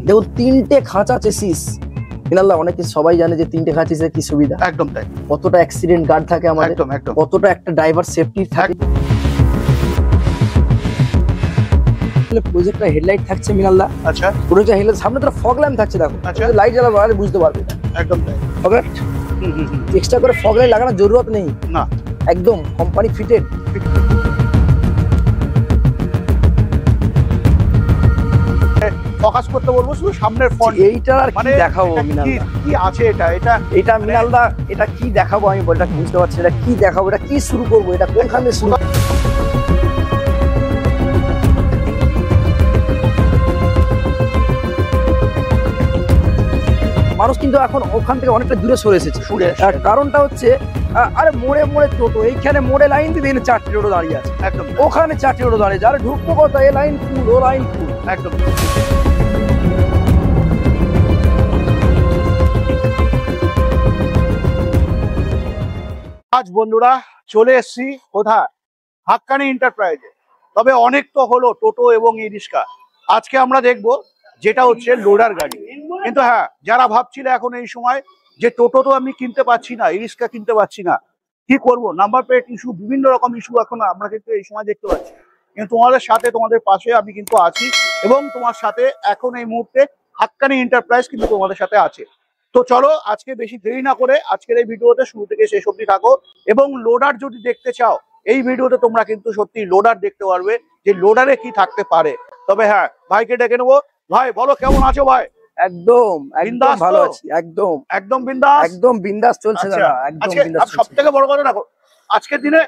দেখুন তিনটে খাঁচা চেসিস মিনাল্লাহ, অনেকে সবাই জানে যে তিনটে খাঁচা চেসিসের কি সুবিধা। একদম তাই। কতটা অ্যাক্সিডেন্ট গার্ড থাকে আমাদের, কতটা একটা ড্রাইভার সেফটি থাকে। প্রজেক্টর হেডলাইট থাকছে মিনাল্লাহ। আচ্ছা, প্রজেক্টর হেডলাইট সামনে তো ফগ ল্যাম্প থাকছে, দেখো লাইট জ্বালাবো আর বুঝতে পারবে। একদম তাই। ওকে, এক্সট্রা করে ফগ লাইট লাগানোর জরুরত নেই না, একদম কোম্পানি ফিটেড। ফোকাস করতে বলবো শুধু সামনের ফ্রন্ট। এইটা আর কি দেখাবো মিনাল্লাহ, কি আছে এটা মিনাল্লাহ, এটা কি দেখাবো আমি বলটা বুঝতে পারছি। এটা কি দেখাবো, এটা কি শুরু করবো, এটা কোনখানে শুরু। মানুষ কিন্তু এখন ওখান থেকে অনেকটা দূরে সরে এসেছে। কারণটা হচ্ছে আরে মোড়ে মোড়ে টোটো, এইখানে মোড়ে লাইন দিয়ে দেখলে 4টি টোটো দাঁড়িয়ে আছে, একদম ওখানে 4টি টোটো দাঁড়িয়ে আছে। আরে ঢুকবো কথা, এ লাইন ফুল, ও লাইন ফুল, একদম। আজ বন্ধুরা চলে এসেছি কোথায়? হাক্কানি এন্টারপ্রাইজে। তবে অনেক তো হলো টোটো এবং ই রিক্সা, আজকে আমরা দেখবো যেটা হচ্ছে লোডার গাড়ি। কিন্তু হ্যাঁ, যারা ভাবছিল এখন এই সময় যে টোটো তো আমি কিনতে পারছি না, ই রিক্সা কিনতে পারছি না, কি করব, নাম্বার প্লেট ইস্যু, বিভিন্ন রকম ইস্যু এখন আমরা কিন্তু এই সময় দেখতে পাচ্ছি। কিন্তু তোমাদের সাথে, তোমাদের পাশে আমি কিন্তু আছি, এবং তোমার সাথে এখন এই মুহূর্তে হাক্কানি এন্টারপ্রাইজ কিন্তু তোমাদের সাথে আছে। তো চলো আজকে বেশি দেরি না করে আজকের এই ভিডিওতে শুরু থেকে শেষ অবধি থাকো। এবং লোডার যদি দেখতে চাও এই ভিডিওতে তোমরা কিন্তু সত্যি লোডার দেখতে পারবে যে লোডারে কি থাকতে পারে। তবে হ্যাঁ, ভাইকে ডেকে নেবো। ভাই বলো, কেমন আছো ভাই? একদম একদম ভালো আছি, একদম একদম বিন্দাস, একদম বিন্দাস চলছে দাদা, একদম বিন্দাস। সবথেকে বড় কথা দেখো, আজকের দিনে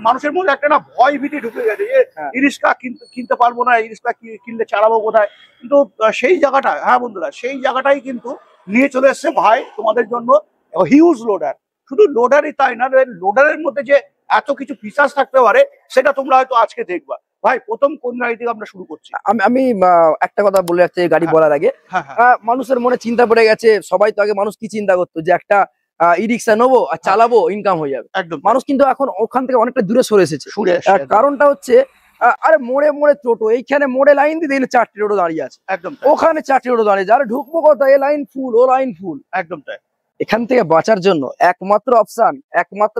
মানুষের মধ্যে একটা না ভয় ভীতি ঢুকে গেছে যে ই রিক্সা কিনতে পারবো না, ই রিক্সা কিনলে চালাবো কোথায়। কিন্তু সেই জায়গাটা, হ্যাঁ বন্ধুরা, সেই জায়গাটাই কিন্তু নিয়ে চলে এসছে ভাই তোমাদের জন্য হিউজ লোডার। শুধু লোডারই তাই না, লোডারের মধ্যে যে এত কিছু ফিচার্স থাকতে পারে সেটা তোমরা হয়তো আজকে দেখবা। ভাই প্রথম কোন গাড়ি থেকে আমরা শুরু করছি? আমি একটা কথা বলে রাখছি গাড়ি বলার আগে। মানুষের মনে চিন্তা পড়ে গেছে, সবাই তো আগে মানুষ কি চিন্তা করতো যে একটা ই রিক্সা নেবো আর চালাবো, ইনকাম হয়ে যাবে। একদম, মানুষ কিন্তু এখন ওখান থেকে অনেকটা দূরে সরে এসেছে। কারণটা হচ্ছে আরে মোড়ে মোড়ে টোটো, এইখানে মোড়ে লাইন দিয়ে দেখলে 4টি টোটো দাঁড়িয়ে আছে, একদম ওখানে 4টি টোটো দাঁড়িয়ে আছে। আরে ঢুকবো কথা, এ লাইন ফুল, ও লাইন ফুল, একদম তাই। এখান থেকে বাঁচার জন্য একমাত্র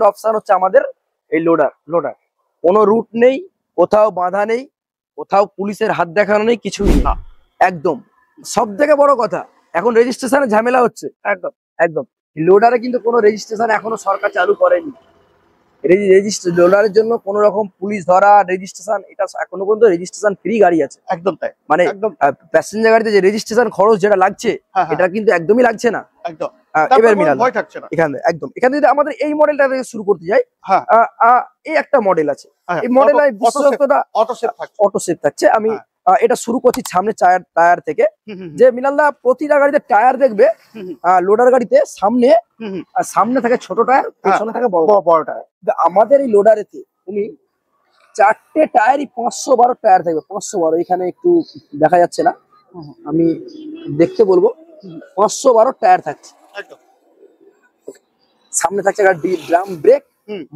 অপশন হচ্ছে আমাদের এই লোডার। কোনো রুট নেই, কোথাও বাধা নেই, কোথাও পুলিশের হাত দেখানো নেই, কিছুই না। একদম সব থেকে বড় কথা, এখন রেজিস্ট্রেশনের ঝামেলা হচ্ছে। একদম একদম লোডারে কিন্তু কোনো রেজিস্ট্রেশন এখনো সরকার চালু করেনি। লোডারের জন্য কোনো রকম পুলিশ ধরা, রেজিস্ট্রেশন, এটা এখনো পর্যন্ত রেজিস্ট্রেশন ফ্রি গাড়ি আছে। একদম তাই, মানে প্যাসেঞ্জার গাড়িতে যে রেজিস্ট্রেশন খরচ যেটা লাগছে, এটা কিন্তু একদমই লাগছে না। একদম। এবার ভয় থাকছে না এখানে, একদম। এখানে যদি আমাদের এই মডেলটা শুরু করতে যাই, এই একটা মডেল আছে, এই মডেল অটো সেফ থাকছে। আমি এটা শুরু করছি সামনে টায়ার থেকে। যে মিনাল্লাহ প্রতিটা গাড়িতে টায়ার দেখবে, লোডার গাড়িতে সামনে থাকে ছোট টায়ার, পেছনে থাকে বড় টায়ার। আমাদের এই লোডারেতে তুমি 4টে টায়ারই 512 টায়ার থাকবে, 512। এখানে একটু দেখা যাচ্ছে না, আমি দেখতে বলবো, 512 টায়ার থাকছে। সামনে থাকছে ড্রাম ব্রেক,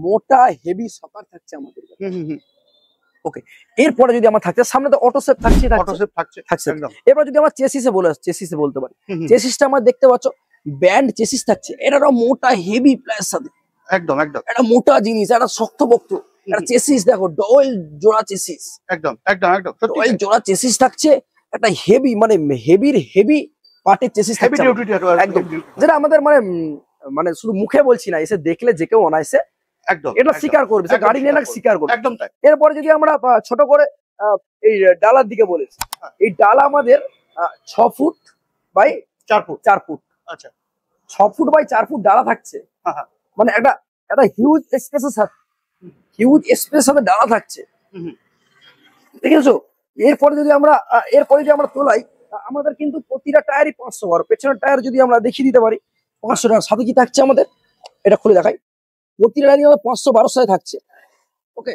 মোটা হেভি সকার থাকছে আমাদের। ওকে, এরপরে যদি আমার থাকছে সামনে তো অটো সেফ থাকছে। এবার যদি আমরা চেসিসে বলতে পারি, চেসিসটা আমরা দেখতে পাচ্ছ ব্যান্ড চেসিস থাকছে। এটা মোটা হেভি প্লাস সাথে, একদম একদম এটা মোটা জিনিস, এটা শক্তপোক্ত একটা চেসিস। দেখো ডয়েল জোড়া চেসিস, একদম একদম একদম ডয়েল জোড়া চেসিস থাকছে। একটা হেভি, মানে হেভি পার্টের চেসিস থাকছে, একদম যেটা আমাদের মানে শুধু মুখে বলছি না, এসে দেখলে যে কেউ অনায়াসে একদম এটা স্বীকার করবে, গাড়ি নিয়ে না স্বীকার করবে, একদম তাই। এরপরে যদি আমরা ছোট করে এই ডালার দিকে বলেছি, এই ডালা আমাদের 6 ফুট বাই 4 ফুট। আচ্ছা, 6 ফুট বাই 4 ফুট ডালা থাকছে। মানে একটা হিউজ স্পেসের সাথে ডালা থাকছে, দেখেছো? এরপরে যদি আমরা তোলাই, আমাদের কিন্তু প্রতিটা টায়ারই 512। পেছনের টায়ার যদি আমরা দেখিয়ে দিতে পারি 500 টাকার সাথে কি থাকছে আমাদের, এটা খুলে দেখাই। প্রতিটা টায়ারই আমাদের 512 সাথে থাকছে। ওকে,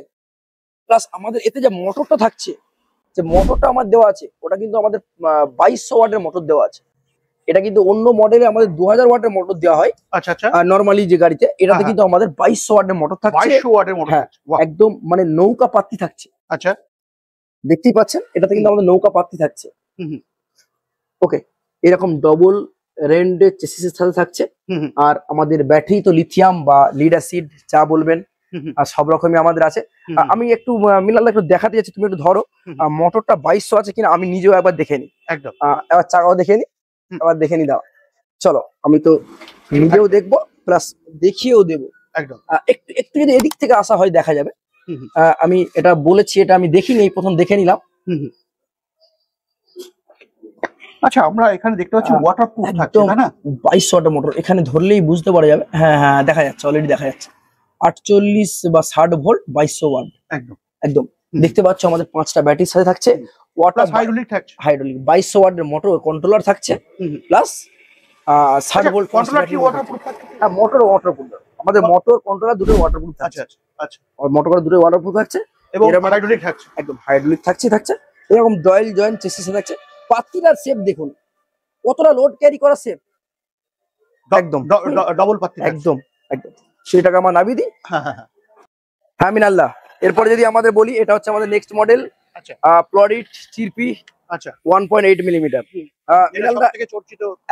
প্লাস আমাদের এতে যে মোটরটা থাকছে, যে মোটরটা আমার দেওয়া আছে, ওটা কিন্তু আমাদের 2200 ওয়াটের মোটর দেওয়া আছে। এটা কিন্তু অন্য মডেলে আমাদের 2000 ওয়াটের মোটর দেওয়া হয়। আচ্ছা আচ্ছা, নরমালি যে গাড়িতে, এটাতে কিন্তু আমাদের 2200 ওয়াটের মোটর থাকছে। 2200 ওয়াটের মোটর, একদম মানে নৌকা পাত্তি থাকছে। আচ্ছা, দেখতেই পাচ্ছেন, এটাতে কিন্তু আমাদের নৌকা পাত্তি থাকছে। ওকে, এরকম ডবল রেন্ডের চেসিসের সাথে থাকছে। আর আমাদের ব্যাটারি তো লিথিয়াম বা লিড অ্যাসিড যা বলবেন, আর সব রকমই আমাদের আছে। আমি একটু মিনাল একটু দেখাতে যাচ্ছি, তুমি একটু ধরো। মোটরটা 2200 আছে কিনা আমি নিজেও একবার দেখে নি। একদম। এবার চাকাও দেখে নি, এবার দেখে নি দাও। চলো আমি তো নিজেও দেখবো প্লাস দেখিয়েও দেবো। একদম। একটু একটু যদি এদিক থেকে আসা হয় দেখা যাবে। আমি এটা বলেছি, এটা আমি দেখিনি, এই প্রথম দেখে নিলাম। আচ্ছা, আমরা এখানে দেখতে পাচ্ছি ওয়াটারপ্রুফ থাকছে, তাই না? 2200 ওয়াটের মোটর, এখানে ধরলেই বুঝতে পারা যাবে। হ্যাঁ হ্যাঁ, দেখা যাচ্ছে, অলরেডি দেখা যাচ্ছে 48 বা 60 ভোল্ট 2200 ওয়াট। একদম একদম দেখতে পাচ্ছ আমাদের 5টা ব্যাটারির সাথে থাকছে। ওয়াটার হাইড্রোলিক থাকছে, হাইড্রোলিক 2200 ওয়াটের মোটর কন্ট্রোলার থাকছে, প্লাস 60 ভোল্ট কন্ট্রোলার কি ওয়াটারপ্রুফ থাকছে? হ্যাঁ, মোটর ওয়াটারপ্রুফ, আমাদের মোটর কন্ট্রোলার দুটো ওয়াটারপ্রুফ থাকছে। আচ্ছা আচ্ছা, মোটর কন্ট্রোলার দুটো ওয়াটারপ্রুফ থাকছে এবং হাইড্রোলিক থাকছে। একদম হাইড্রোলিক থাকছে। এরকম ডয়েল জয়েন্ট চেসিস থাকছে। পাতিটার শেপ দেখুন, কতটা লোড ক্যারি করা শেপ, একদম ডবল পাতি, একদম একদম। সেটাকে আমরা নামিয়ে দিই। হ্যাঁ মিনাল্লাহ, এরপরে যদি আমাদের বলি, এটা হচ্ছে আমাদের নেক্সট মডেল। আচ্ছা, প্লডিট চিরপি। আচ্ছা, 1.8 মিলিমিটার।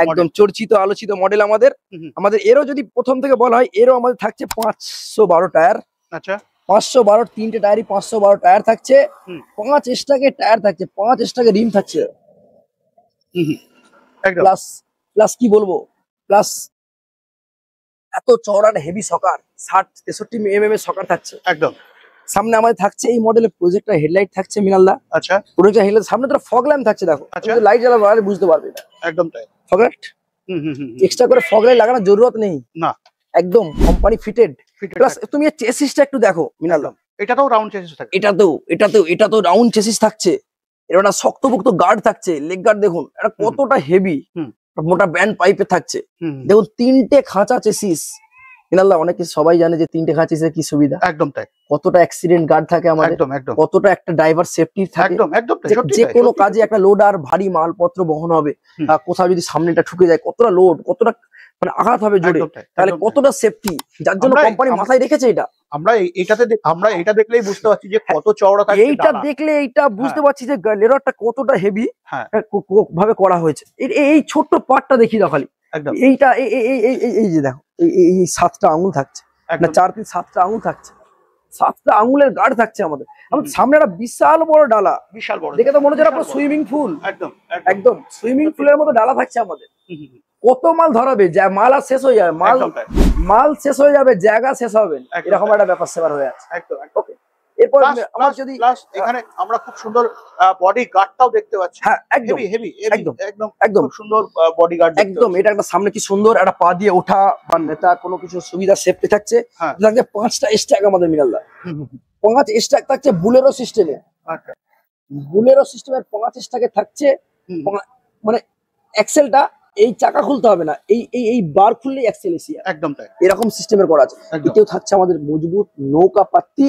একদম চর্চিত আলোচিত মডেল আমাদের। এরও যদি প্রথম থেকে বলা হয়, এরও আমাদের থাকছে 512 টায়ার। আচ্ছা, 512, তিনটে টায়ারই 512 টায়ার থাকছে। 5 স্টাকের টায়ার থাকছে, 5 স্টাকের রিম থাকছে। প্লাস কি বলবো, প্লাস এত চওড়া হেভি সকার, 60-63 mm এর সকার থাকছে। একদম। সামনে আমাদের থাকছে এই মডেলের প্রজেক্টর হেডলাইট থাকছে মিনাল্লাহ। আচ্ছা, প্রজেক্টর হেডলাইট সামনে তো ফগ ল্যাম্প থাকছে, দেখো। লাইট জ্বালাবে বুঝতে পারবে না। একদম তাই। ফগ লাইট এক্সট্রা করে ফগ লাইট লাগানোর জরুরত নেই না, একদম কোম্পানি ফিটেড। প্লাস তুমি এর চেসিসটা একটু দেখো মিনাল্লাহ, এটাতেও রাউন্ড চেসিস থাকে। এটাতেও রাউন্ড চেসিস থাকছে। এর একটা শক্তপোক্ত গার্ড থাকছে, লেগ গার্ড দেখুন এটা কতটা হেভি, মোটা ব্যান্ড পাইপে থাকছে। দেখুন 3টে খাঁচা চেসিস মিনাল্লাহ। অনেকে সবাই জানে যে 3টে খাঁচা চেসিসের কি সুবিধা। একদম তাই। কতটা অ্যাক্সিডেন্ট গার্ড থাকে আমাদের, কতটা একটা ড্রাইভার সেফটি থাকে। একদম একদম, যে কোনো কাজে একটা লোড আর ভারী মালপত্র বহন হবে, কোথাও যদি সামনেটা ঠুকে যায় কতটা লোড, কতটা মানে আঘাত হবে জোরে, তাহলে কতটা সেফটি, যার জন্য কোম্পানি মাথায় রেখেছে এটা। আমরা এটা দেখলেই বুঝতে পারছি যে কত চওড়া থাকে। এইটা দেখলে এইটা বুঝতে পারছি যে লেদারটা কতটা হেভি ভাবে করা হয়েছে। এই ছোট্ট পার্টটা দেখি দাও খালি, এইটা এই যে দেখো, এই 7টা আঙুল থাকছে, না 4-3-7টা আঙুল থাকছে, 7টা আঙুলের গার্ড থাকছে আমাদের। সামনে একটা বিশাল বড় ডালা, বিশাল বড়, দেখে তো মনে হচ্ছে একটা সুইমিং পুল। একদম সুইমিং পুলের মতো ডালা থাকছে আমাদের। কত মাল ধরাবে, যা মাল আর শেষ হয়ে যাবে, মাল শেষ হয়ে যাবে, জায়গা শেষ হবে, এরকম একটা ব্যাপার সেবার হয়ে আছে। ওকে, এরপর আমরা যদি এখানে আমরা খুব সুন্দর বডি গার্ডটাও দেখতে পাচ্ছি। হ্যাঁ একদম হেভি, একদম সুন্দর বডি গার্ড একদম। এটা একটা সামনে কি সুন্দর একটা পা দিয়ে ওঠা বা নেতা কোনো কিছু সুবিধা সেফটি থাকছে। 5টা স্ট্যাক আমাদের মিনাল্লাহ, 5 স্ট্যাক থাকছে বুলেরো সিস্টেমে। বুলেরো সিস্টেমের 5 স্ট্যাকে থাকছে, মানে এক্সেলটা এই চাকা খুলতে হবে না, এই বার খুললেই এক্সেল এসে যাবে। একদম তাই, এরকম সিস্টেমের করা আছে। এতেও থাকছে আমাদের মজবুত নৌকা পাত্তি,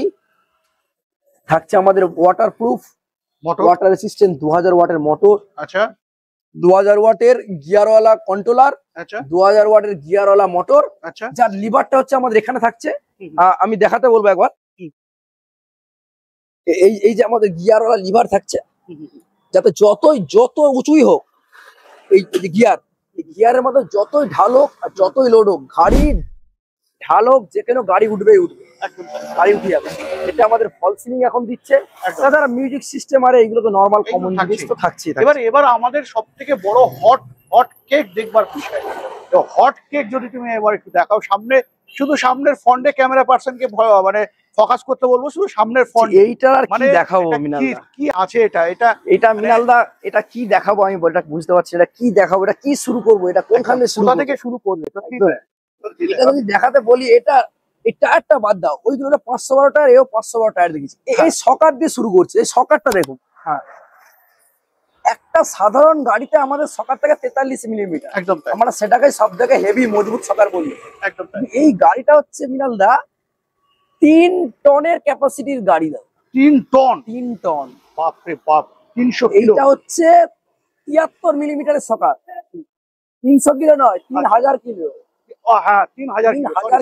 থাকছে আমাদের ওয়াটারপ্রুফ ওয়াটার রেসিস্ট্যান্ট 2000 ওয়াটের মোটর। আচ্ছা, 2000 ওয়াটের গিয়ারওয়ালা কন্ট্রোলার। আচ্ছা, 2000 ওয়াটের গিয়ারওয়ালা মোটর। আচ্ছা, যার লিভারটা হচ্ছে আমাদের এখানে থাকছে। আমি দেখাতে বলবো একবার, এই যে আমাদের গিয়ারওয়ালা লিভার থাকছে, যাতে যত উঁচুই হোক এই যে গিয়ারের মধ্যে যতই ঢাল হোক আর যতই লোড হোক, গাড়ির ঢাল হোক, যে কোনো গাড়ি উঠবেই উঠবে, গাড়ি উঠে যাবে। এটা আমাদের ফল সিলিং এখন দিচ্ছে, তাছাড়া মিউজিক সিস্টেম আর এইগুলো তো নরমাল কমন জিনিস তো থাকছে। এবার আমাদের সব থেকে বড় হট কেক দেখবার বিষয়, হট কেক যদি তুমি এবার একটু দেখাও। শুধু সামনের ফ্রন্টে ক্যামেরা পার্সনকে মানে ফোকাস করতে বলবো, শুধু সামনের ফ্রন্ট। এইটা আর কি দেখাবো মিনালদা, কি আছে এটা মিনালদা, এটা কি দেখাবো আমি বলটা বুঝতে পারছি। এটা কি দেখাবো, এটা কি শুরু করবো, এটা কোনখান থেকে শুরু করবে। এটা যদি দেখাতে বলি, এই টায়ারটা বাদ দাও, ওইগুলো 512 টায়ার, এও 512 টায়ার দেখেছি। এই সকার দিয়ে শুরু করছে, এই সকারটা দেখুন। হ্যাঁ, একটা সাধারণ গাড়িতে আমাদের সকার থেকে 43 মিলিমিটার। একদম, আমরা সেটাকে সব থেকে হেভি মজবুত সকার বলি। একদম, এই গাড়িটা হচ্ছে মিনালদা 3 টনের ক্যাপাসিটির গাড়ি দাও। 3 টন, বাপরে বাপ, 300 কিলো। এটা হচ্ছে 73 মিলিমিটারের সকার, 300 কিলো নয়, 3000 কিলো। হ্যাঁ, 3000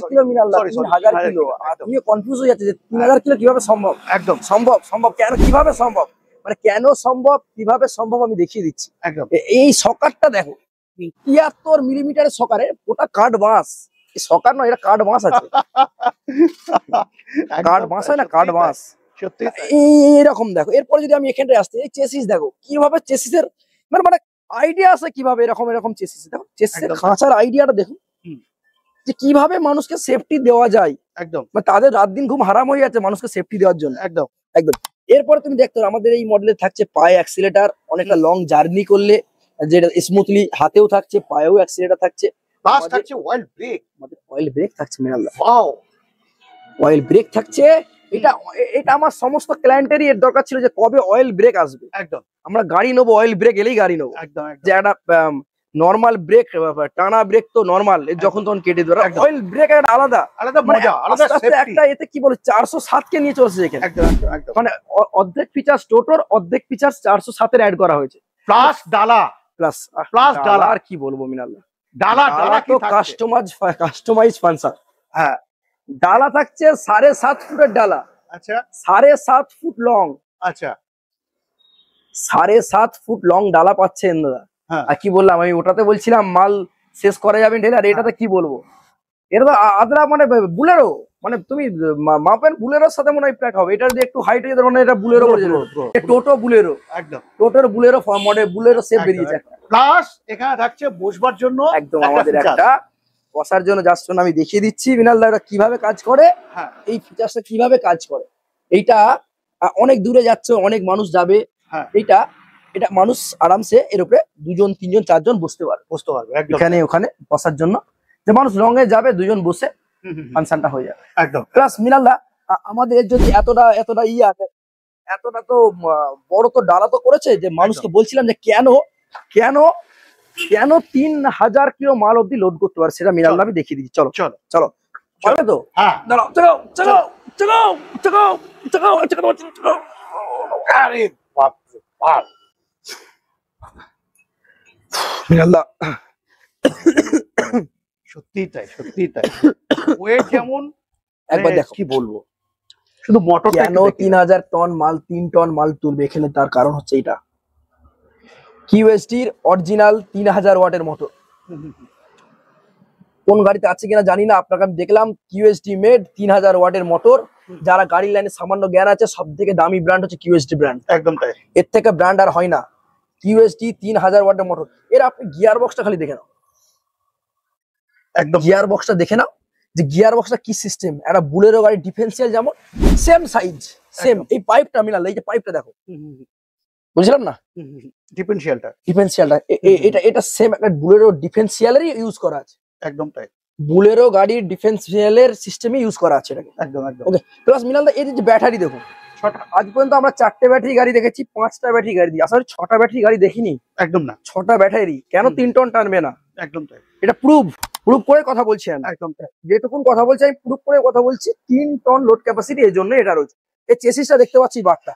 কিলো মিনাল্লাহ, 3000 কিলো। তুমি কনফিউজ হয়ে যাচ্ছে যে 3000 কিলো কিভাবে সম্ভব। একদম সম্ভব, কেন কিভাবে সম্ভব? মানে কেন সম্ভব, কিভাবে সম্ভব আমি দেখিয়ে দিচ্ছি। একদম এই সকারটা দেখো, 73 মিলিমিটারের সকারে ওটা কাঠ বাঁশ, এই সকার নয়, এটা কাঠ বাঁশ আছে, কাঠ বাঁশ হয় না, কাঠ বাঁশ, সত্যি এইরকম দেখো। এরপরে যদি আমি এখানটায় আসতে, এই চেসিস দেখো কিভাবে চেসিসের মানে আইডিয়া আছে কিভাবে এরকম এরকম চেসিস, দেখো চেসিসের খাঁচার আইডিয়াটা দেখো যে কিভাবে মানুষকে সেফটি দেওয়া যায়। একদম মানে তাদের রাত দিন ঘুম হারাম হয়ে যাচ্ছে মানুষকে সেফটি দেওয়ার জন্য। একদম একদম। এরপরে তুমি দেখতে পারো আমাদের এই মডেলে থাকছে পায়ে অ্যাক্সিলেটার, অনেকটা লং জার্নি করলে যেটা স্মুথলি হাতেও থাকছে, পায়েও অ্যাক্সিলেটার থাকছে, প্লাস থাকছে অয়েল ব্রেক, আমাদের অয়েল ব্রেক থাকছে মিনাল্লা, ওয়াও অয়েল ব্রেক থাকছে। এটা এটা আমার সমস্ত ক্লায়েন্টেরই এর দরকার ছিল যে কবে অয়েল ব্রেক আসবে। একদম আমরা গাড়ি নেবো, অয়েল ব্রেক এলেই গাড়ি নেবো, একদম যে একটা নর্মাল ব্রেক, টানা ব্রেক তো নর্মাল যখন তখন কেটে দেবে, অয়েল ব্রেক একটা আলাদা আলাদা মজা, আলাদা সেফটি। একটা এতে কি বলে 407 কে নিয়ে চলছে এখানে, একদম একদম মানে অর্ধেক ফিচার টোটোর, অর্ধেক ফিচার 407 এর অ্যাড করা হয়েছে, প্লাস ডালা, প্লাস ডালা। আর কি বলবো মিনাল্লা, ডালা ডালা তো কি থাকছে? Customize function. হ্যাঁ ডালা থাকছে 7.5 ফুটের ডালা, আচ্ছা 7.5 ফুট লং, আচ্ছা 7.5 ফুট লং ডালা পাচ্ছেন দাদা। হ্যাঁ আর কি বললাম আমি, ওটাতে বলছিলাম মাল শেষ করা যাবে ঢেলে, আর এটাতে কি বলবো, এটা তো আদরা মানে বুলেরো, মানে তুমি মাপেন বুলেরোর সাথে মনে হয় প্যাক হবে, এটা যদি একটু হাইট হয়ে যাবে মানে এটা বুলেরো বলে যাবে, টোটো বুলেরো, একদম টোটোর বুলেরো মডেল, বুলেরো সেফ বেরিয়েছে একটা। প্লাস এখানে থাকছে বসবার জন্য একদম আমাদের একটা বসার জন্য, যার জন্য আমি দেখিয়ে দিচ্ছি মিনালদা এটা কিভাবে কাজ করে, হ্যাঁ এই ফিচারসটা কিভাবে কাজ করে। এইটা অনেক দূরে যাচ্ছে, অনেক মানুষ যাবে, হ্যাঁ এটা এটা মানুষ আরামসে এর উপরে 2 জন 3 জন 4 জন বসতে পারবে, একদম এখানে ওখানে বসার জন্য, যে মানুষ লঙে যাবে 2 জন বসে ফাংশনটা হয়ে যাবে একদম। প্লাস মিনালদা আমাদের যদি এতটা আছে, এতটা তো বড় তো ডালা তো করেছে, যে মানুষকে বলছিলাম যে কেন কেন কেন 3000 কিলো মাল অব্দি লোড করতে পারে, সেটা মিনালদা আমি দেখিয়ে দিচ্ছি। চলো চলো চলো পারবে তো, হ্যাঁ দাঁড়াও, চলো চলো চলো চলো চলো চলো চলো। আরে বাপ রে বাপ, মিনালদা সত্যি তাই সত্যি তাই, ওয়েট যেমন একবার দেখো, কি বলবো, শুধু মোটর কেন 3000 টন মাল, 3 টন মাল তুলবে এখানে, তার কারণ হচ্ছে এটা কিউএসটির অরিজিনাল 3000 ওয়াটের মোটর। কোন গাড়িতে আছে কিনা জানি না, আপনাকে আমি দেখলাম কিউএসটি মেড 3000 ওয়াটের মোটর। যারা গাড়ির লাইনে সামান্য জ্ঞান আছে, সব থেকে দামি ব্র্যান্ড হচ্ছে কিউএসটি ব্র্যান্ড, একদম তাই, এর থেকে ব্র্যান্ড আর হয় না। কিউএসটি 3000 ওয়াটের মোটর, এর আপনি গিয়ার বক্সটা খালি দেখে নাও, একদম গিয়ার বক্সটা দেখে নাও, যে গিয়ার বক্সটা কি সিস্টেম, একটা বুলেরো গাড়ি ডিফেন্সিয়াল যেমন সেম সাইজ সেম, এই পাইপটা মিলাল, এই যে পাইপটা দেখো, বুঝলাম না, ডিফারেন্সিয়ালটা এটা সেম একটা বুলেরো ডিফেন্সিয়ালেরই ইউজ করা আছে, একদম তাই, বুলেরো গাড়ির ডিফেন্সিয়ালের সিস্টেমে ইউজ করা আছে এটাকে, একদম একদম। ওকে প্লাস মিনালদা এই যে ব্যাটারি দেখুন, আজ পর্যন্ত আমরা 4টে ব্যাটারি গাড়ি দেখেছি, 5টা ব্যাটারি গাড়ি দিই, আসলে 6টা ব্যাটারি গাড়ি দেখিনি, একদম না 6টা ব্যাটারি কেন 3 টন টানবে না, একদম তাই, এটা প্রুফ করে কথা বলছি আমি, একদম তাই, যেটুকুন কথা বলছি আমি প্রুফ করে কথা বলছি, 3 টন লোড ক্যাপাসিটি, এই জন্য এটা রয়েছে। এই চেসিসটা দেখতে পাচ্ছি বারটা,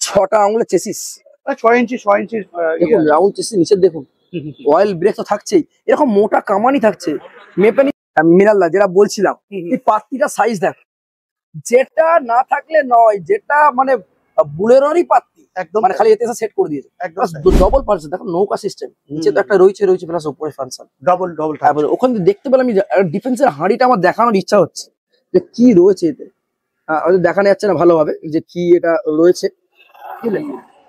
6টা আঙুলের চেসিস, 6 ইঞ্চি দেখুন রাউন্ড চেসিস, নিচে দেখুন অয়েল ব্রেক তো থাকছেই, এরকম মোটা কামানি থাকছে মেপে মিনালদা যেটা বলছিলাম, এই পাত্তিটা সাইজ দেখ, যেটা না থাকলে নয়, যেটা মানে বুলেরোরই পাত্তি, একদম মানে খালি এতে সেট করে দিয়েছে, একদম ডবল পালস, দেখো নৌকা সিস্টেম, নিচে তো একটা রয়েছে প্লাস উপরে ফাংশন ডবল তারপরে ওখানে দেখতে পেলাম ডিফেন্সের হাঁড়িটা আমার দেখানোর ইচ্ছা হচ্ছে যে কি রয়েছে এতে, দেখানো যাচ্ছে না ভালোভাবে যে কি এটা রয়েছে, বুঝলেন?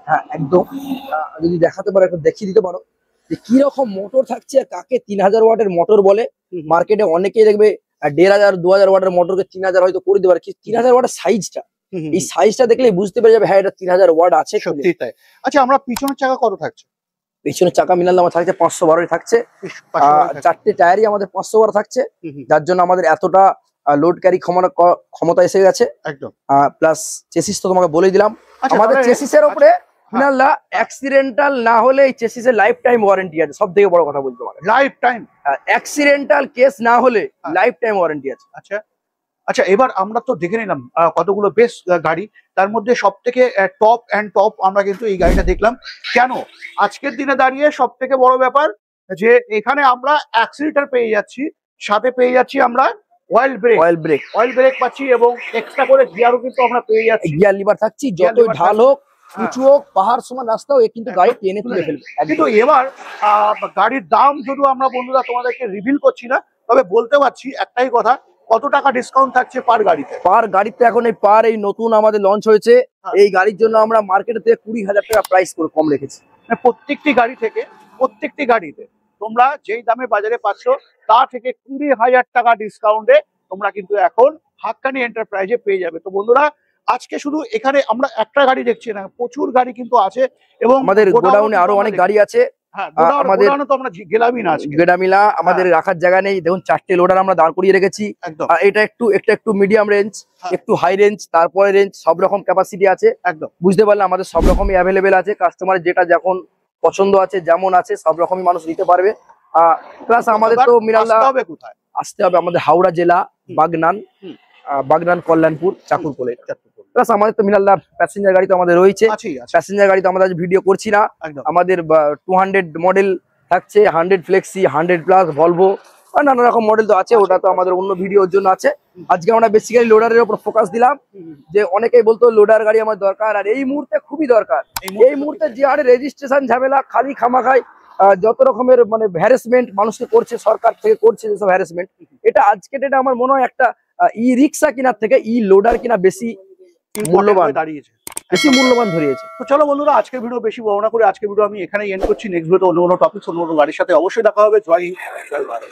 হ্যাঁ একদম, যদি দেখাতে পারো একটু দেখিয়ে দিতে পারো যে কি রকম মোটর থাকছে, কাকে 3000 ওয়াটের মোটর বলে। মার্কেটে অনেকেই দেখবে 1500 2000 ওয়াটের মোটরকে 3000 হয়তো করে দিতে পারে, কি 3000 ওয়াটের সাইজটা, এই সাইজটা দেখলেই বুঝতে পেরে যাবে হ্যাঁ এটা 3000 ওয়াট আছে। সত্যি তাই। আচ্ছা আমরা পিছনের চাকা কত থাকছে? পিছনের চাকা মিলালে আমার থাকছে 512 থাকছে, 4টে টায়ারই আমাদের 512 থাকছে, যার জন্য আমাদের এতটা লোড ক্যারি ক্ষমতা এসে গেছে একদম। প্লাস চেসিস তো তোমাকে বলেই দিলাম, আমাদের চেসিসের উপরে মিনালদা অ্যাক্সিডেন্টাল না হলে এই চেসিসের লাইফ টাইম ওয়ারেন্টি আছে, সব থেকে বড় কথা বলতে পারে, লাইফ টাইম, অ্যাক্সিডেন্টাল কেস না হলে লাইফ টাইম ওয়ারেন্টি আছে। আচ্ছা আচ্ছা, এবার আমরা তো দেখে নিলাম কতগুলো বেশ গাড়ি, তার মধ্যে সব থেকে টপ অ্যান্ড টপ আমরা কিন্তু এই গাড়িটা দেখলাম। কেন আজকের দিনে দাঁড়িয়ে সব থেকে বড় ব্যাপার যে এখানে আমরা অ্যাক্সিলেটর পেয়ে যাচ্ছি, সাথে পেয়ে যাচ্ছি আমরা অয়েল ব্রেক পাচ্ছি এবং এক্সট্রা করে গিয়ারও কিন্তু আমরা পেয়ে যাচ্ছি। গিয়ার লিভার থাকছি, যতই ঢাল হোক উঁচু হোক পাহাড় সমান রাস্তাও কিন্তু গাড়ি টেনে তুলে ফেলবে। কিন্তু এবার গাড়ির দাম যদিও আমরা বন্ধুরা তোমাদেরকে রিভিল করছি না, তবে বলতে পারছি একটাই কথা, কত টাকা ডিসকাউন্ট থাকছে পার গাড়িতে? পার গাড়িতে এখন এই নতুন আমাদের লঞ্চ হয়েছে, এই গাড়ির জন্য আমরা মার্কেটে থেকে 20,000 টাকা প্রাইস করে কম রেখেছি। প্রত্যেকটি গাড়িতে তোমরা যেই দামে বাজারে পাচ্ছ তা থেকে 20,000 টাকা ডিসকাউন্টে তোমরা কিন্তু এখন হাক্কানি এন্টারপ্রাইজে পেয়ে যাবে। তো বন্ধুরা আজকে শুধু এখানে আমরা একটা গাড়ি দেখছি না, প্রচুর গাড়ি কিন্তু আছে এবং আমাদের গোডাউনে আরো অনেক গাড়ি আছে। আমাদের তো আমরা গেলামই না, গেডামিলা আমাদের রাখার জায়গা নেই। দেখুন 4টে লোডার আমরা দাঁড় করিয়ে রেখেছি। এটা একটু মিডিয়াম রেঞ্জ, একটু হাই রেঞ্জ, তারপরে রেঞ্জ, সব রকম ক্যাপাসিটি আছে। একদম বুঝতে পারলে আমাদের সব রকমই অ্যাভেলেবেল আছে। কাস্টমারের যেটা যখন পছন্দ আছে যেমন আছে সব রকমই মানুষ নিতে পারবে। প্লাস আমাদের তো মিরালদা আসতে হবে আমাদের হাওড়া জেলা বাগনান কল্যাণপুর চাকুরকোলে। প্লাস আমাদের তো মিরালদা প্যাসেঞ্জার গাড়ি তো আমাদের রয়েছে। প্যাসেঞ্জার গাড়ি তো আমরা ভিডিও করছি না, আমাদের 200 মডেল থাকছে, 100 ফ্লেক্সি, 100 প্লাস, ভলভো, নানা রকম মডেল তো আছে। ওটা তো আমাদের অন্য ভিডিওর জন্য আছে। আজকে আমরা বেসিক্যালি লোডারের উপর ফোকাস দিলাম, যে অনেকেই বলতো লোডার গাড়ি আমার দরকার, আর এই মুহূর্তে খুবই দরকার। এই মুহূর্তে যে হারে রেজিস্ট্রেশন ঝামেলা, খালি খামাখাই যত রকমের মানে হ্যারাসমেন্ট মানুষকে করছে, সরকার থেকে করছে যেসব হ্যারাসমেন্ট, এটা আজকে ডেটে আমার মনে হয় একটা ই রিক্সা কেনার থেকে ই লোডার কিনা বেশি মূল্যবান ধরিয়েছে। তো চলো বন্ধুরা আজকের ভিডিও বেশি বর্ণনা করে আজকের ভিডিও আমি এখানে এন্ড করছি। নেক্সট ভিডিও অন্য কোনো টপিক অন্য কোনো গাড়ির সাথে অবশ্যই দেখা হবে। জয় হিন্দ, জয় ভারত।